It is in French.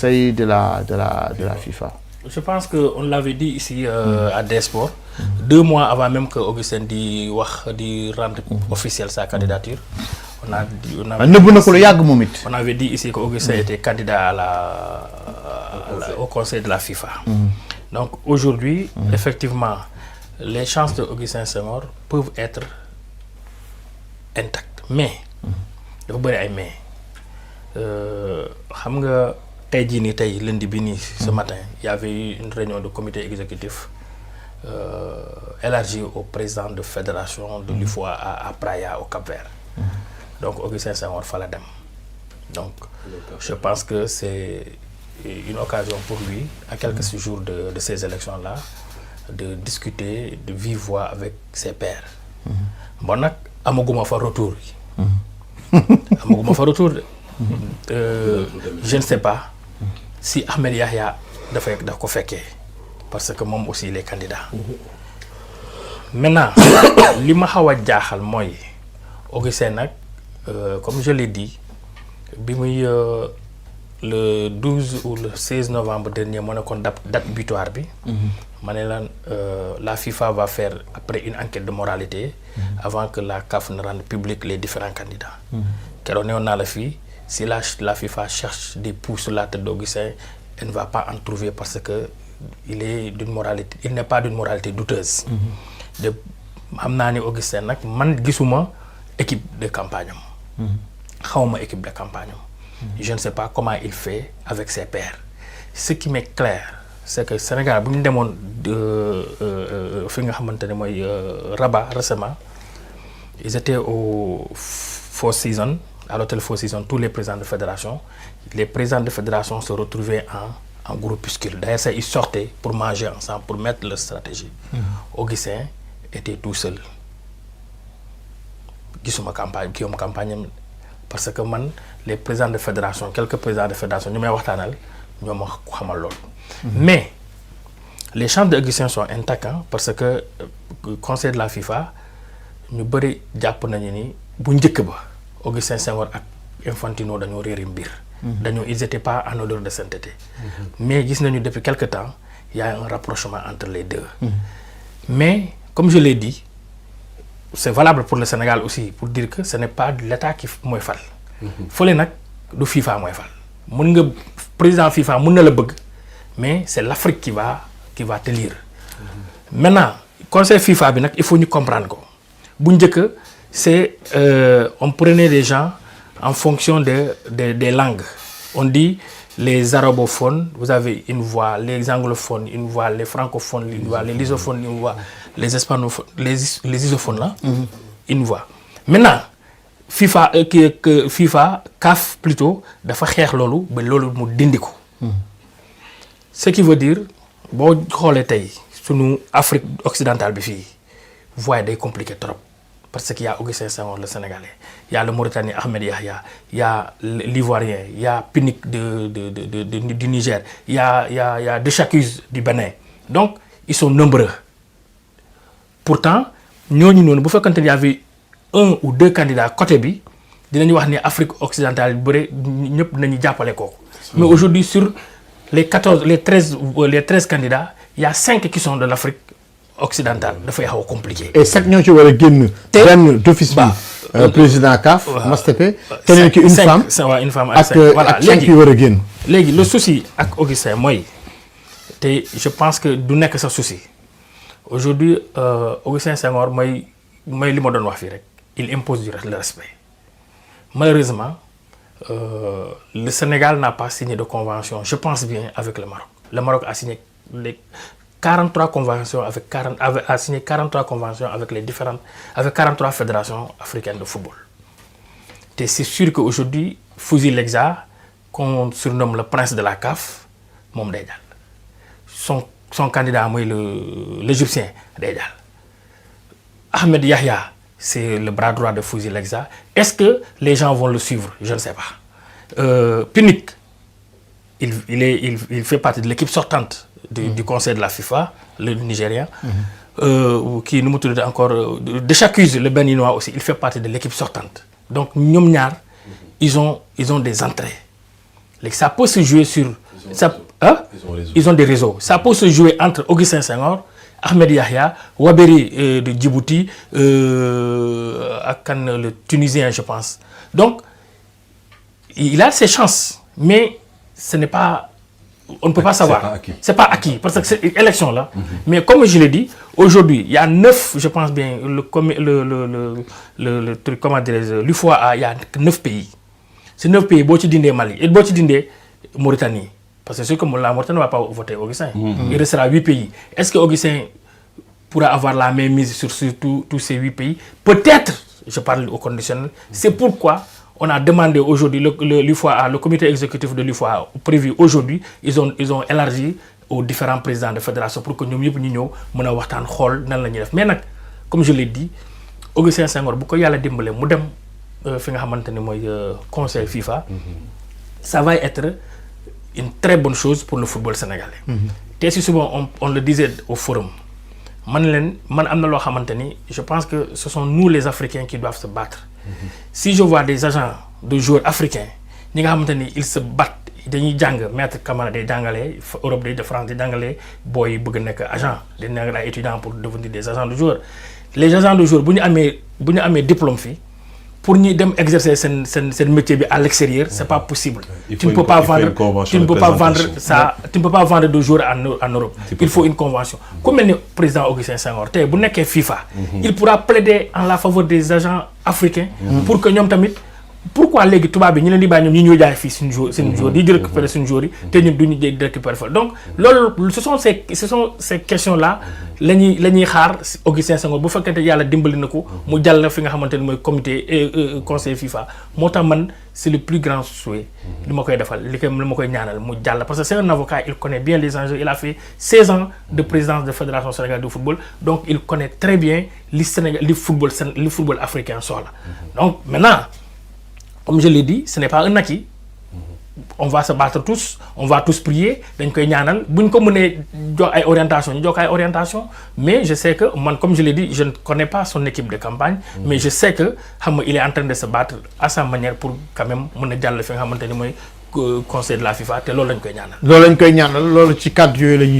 conseil de la FIFA? Je pense qu'on l'avait dit ici à Desport, 2 mois avant même que Augustin di rendre officielle sa candidature. On avait dit ici qu'Augustin était candidat au conseil de la FIFA. Donc aujourd'hui, effectivement, les chances de Augustin Senghor peuvent être intactes. Mais, lundi ce matin, il y avait eu une réunion de comité exécutif élargi au président de fédération de l'UFOA à Praia, au Cap-Vert. Donc Augustin Senghor Faladem. Donc je pense que c'est une occasion pour lui, à quelques jours de ces élections-là, de discuter de vive voix avec ses pairs. Bon, nak amaguma fa retour. Je ne sais pas si Ahmed Yahya daf ko fekkee parce que moom aussi il est candidat. Maintenant li ma xaw a jaaxal mooy Augustin nag comme je l'ai dit bi muy le 12 ou le 16 novembre dernier moo nekkoon date butoir bi. La FIFA va faire après une enquête de moralité avant que la CAF ne rende public les différents candidats. Keroog newoon naa la fii si la FIFA cherche des poux sur la tête d'Augustin, elle ne va pas en trouver parce que il n'est pas d'une moralité douteuse. De xam naa ni Augustin nag man gisuma équipe de campagne am. Xawma équipe de campagne am. Je ne sais pas comment il fait avec ses pairs. Ce qui m'est clair, c'est que Sénégal bu ñu demoon fi nga xamante ne mooy Rabat récemment, ils étaient au Four Seasons, à l'hôtel Four Seasons, tous les présidents de fédération. Les présidents de fédération se retrouvaient en groupuscule. D'ailleurs, ils sortaient pour manger ensemble, pour mettre leur stratégie. Augustin était tout seul. Gisuma campagne parce que man les présidents de fédération, quelques présidents de fédération, ñu may waxtaanal ñoo ma xamal lool. Mais les chances d'Augustin sont intactes parce que le conseil de la FIFA ñu bëri jàpp nañu ni bu njëkk ba Augustin Senghor ak Infantino dañoo réeri mbir. Ils n'étaient pas en odeur de sainteté. Mais gis nañu depuis quelque temps, il y a un rapprochement entre les deux. Mais comme je l'ai dit, c'est valable pour le Sénégal aussi, pour dire que ce n'est pas l'État qui mooy fal. Fële nag du FIFA mooy fal. Mën nga président FIFA mën na la bëgg, mais c'est l'Afrique qui va t'élire. Maintenant, conseil FIFA bi nag il faut ñu comprendre ko. Bu njëkk c'est on prenait les gens en fonction des langues. On dit les arabophones, vous avez une voix, les anglophones, une voix, les francophones, une voix, les lusophones, une voix, les hispanophones, les isophones là, une voix. Maintenant, FIFA, CAF plutôt, dafa xeex loolu ba loolu mu dindi ko. Ce qui veut dire, boo xoolee tey sunu Afrique occidentale bi fii voix day compliqué trop. Parce qu'il y a Augustin Senghor, le Sénégalais, il y a le Mauritanien Ahmed Yahya, il y a l'Ivoirien, il y a Pinnick du Niger, il y a Deschacus du Bénin. Donc, ils sont nombreux. Pourtant, nous, il y avait 1 ou 2 candidats côté bi, dinañu wax ni Afrique occidentale ñëpp nañu jappalé ko. Mais aujourd'hui sur les 13 candidats, il y a 5 qui sont de l'Afrique occidentale, dafay xaw compliqué. Et 7 ñoo ci wara génn ben d'office bi président CAF Mastépé keneen ki une femme une femme ak voilà 5 yi wara génn. Légui le souci ak Augustin moy té je pense que du nek sa souci. Aujourd'hui Augustin Senghor moy li ma doon wax fi rek, il impose le respect. Malheureusement le Sénégal n'a pas signé de convention, je pense bien, avec le Maroc. Le Maroc a signé les 43 conventions a signé 43 conventions avec avec 43 fédérations africaines de football. Et c'est sûr qu'aujourd'hui, Fouzi Legza, qu'on surnomme le prince de la CAF, Mom Deydal. Son candidat, moi, l'Égyptien Deydal. Ahmed Yahya, c'est le bras droit de Fouzi Legza. Est-ce que les gens vont le suivre? Je ne sais pas. Pinnick, il fait partie de l'équipe sortante du conseil de la FIFA, le Nigérien, qui nous montre encore Deschacus, le Béninois aussi, il fait partie de l'équipe sortante. Donc, ils ont des entrées. Ça peut se jouer sur ça, hein? Ils ont des réseaux. Ça peut se jouer entre Augustin Senghor, Ahmed Yahya, Waberi de Djibouti, le Tunisien, je pense. Donc, il a ses chances, mais ce n'est pas... On ne peut pas savoir. C'est pas acquis. Parce que c'est une élection là. Mais comme je l'ai dit, aujourd'hui, il y a 9, je pense bien, le truc, comment dirais-je, l'UFOA, il y a 9 pays. Ces 9 pays, Boti Dindé Mali et Boti Dindé Mauritanie. Parce que c'est comme la Mauritanie ne va pas voter Augustin. Il restera 8 pays. Est-ce que Augustin pourra avoir la même mise sur tous ces 8 pays? Peut-être, je parle au conditionnel. C'est pourquoi on a demandé aujourd'hui, le comité exécutif de l'UFOA prévu aujourd'hui, ils ont élargi aux différents présidents de fédération pour que nous puissions mais comme je l'ai dit, Augustin Senghor, bu ko yalla dimbalé mu dem fi nga xamanteni moy conseil FIFA, ça va être une très bonne chose pour le football sénégalais. Et si souvent on le disait au forum, je pense que ce sont nous les Africains qui doivent se battre. Si je vois des agents de joueurs africains, ils se battent, ils jàng maître Camara des jàngale Europe de France des jàngale boy bëgg nekk agent des étudiants pour devenir des agents de joueurs. Les agents de joueurs bu ñu amee diplôme fii pour ñuy dem exercer seen métier bi à l'extérieur, c'est pas possible. Tu ne peux pas vendre ça, tu ne peux pas vendre de joueurs en Europe. Il faut une convention. Comme le président Augustin Senghor, bu nekkee FIFA, il pourra plaider en la faveur des agents africains pour que ñoom tamit pourquoi les tubaab bi ñu leen di bàyyi ñoom ñi ñoo jaay fii suñu jour di récupérer suñu jour yi te ñun duñu di récupérer fa donc loolu ce sont ces questions là la ñuy xaar Augustin Senghor bu fekkente yàlla dimbali na ko mu jàll fi nga xamante ne mooy comité conseil FIFA moo tax man c'est le plus grand souhait li ma koy defal li ma koy ñaanal mu jàll parce que c'est un avocat, il connaît bien les enjeux, il a fait 16 ans de présidence de fédération sénégalaise de football, donc il connaît très bien le football africain soxla. Donc maintenant, comme je l'ai dit, ce n'est pas un acquis. On va se battre tous, on va tous prier, dañ koy ñaanal buñ ko mënee jox ay orientation, mais je sais que man, comme je l'ai dit, je ne connais pas son équipe de campagne, mais je sais que il est en train de se battre à sa manière pour quand même mën a jàll fi nga xamante ni mooy conseil de la FIFA te loolu lañ koy ñaanal. loolu ci cadre yooyu la ñuy